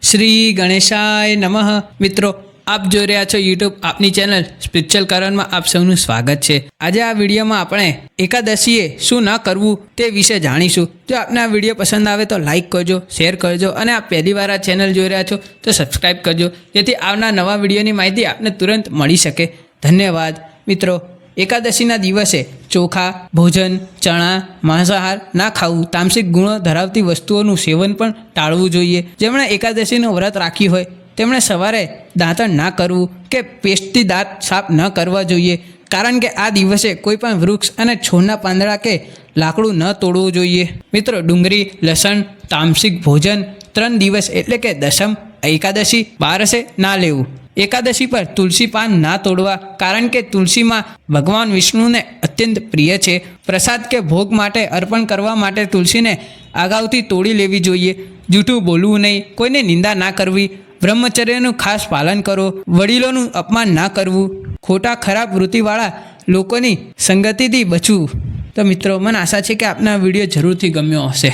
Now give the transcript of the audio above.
શ્રી ગણેશાય નમઃ। મિત્રો, આપ જોઈ રહ્યા છો યુટ્યુબ આપની ચેનલ સ્પિરિચ્યુઅલ કરણમાં આપ સૌનું સ્વાગત છે। આજે આ વિડીયોમાં આપણે એકાદશીએ શું ન કરવું તે વિશે જાણીશું। જો આપને આ વિડીયો પસંદ આવે તો લાઇક કરજો, શેર કરજો અને આપ પહેલી વાર આ ચેનલ જોઈ રહ્યા છો તો સબસ્ક્રાઈબ કરજો, જેથી આવનાર નવા વિડીયોની માહિતી આપને તુરંત મળી શકે। ધન્યવાદ। મિત્રો, એકાદશીના દિવસે ચોખા, ભોજન, ચણા, માંસાહાર ના ખાવું, તામસિક ગુણો ધરાવતી વસ્તુઓનું સેવન પણ ટાળવું જોઈએ। જેમણે એકાદશીનું વ્રત રાખ્યું હોય તેમણે સવારે દાંતણ ના કરવું કે પેસ્ટથી દાંત સાફ ન કરવા જોઈએ, કારણ કે આ દિવસે કોઈ પણ વૃક્ષ અને છોડના પાંદડા કે લાકડું ન તોડવું જોઈએ। મિત્રો, ડુંગળી, લસણ, તામસિક ભોજન 3 દિવસ એટલે કે દશમ, એકાદશી, બારસે ના લેવું। એકાદશી પર તુલસી પાન ના તોડવા, કારણ કે તુલસીમાં ભગવાન વિષ્ણુને અત્યંત પ્રિય છે। પ્રસાદ કે ભોગ માટે અર્પણ કરવા માટે તુલસીને અગાઉથી તોડી લેવી જોઈએ। જૂઠું બોલવું નહીં, કોઈને નિંદા ના કરવી, બ્રહ્મચર્યનું ખાસ પાલન કરો, વડીલોનું અપમાન ના કરવું, ખોટા ખરાબ વૃત્તિવાળા લોકોની સંગતિથી બચવું। તો મિત્રો, મને આશા છે કે આપને આ વિડીયો જરૂરથી ગમ્યો હશે।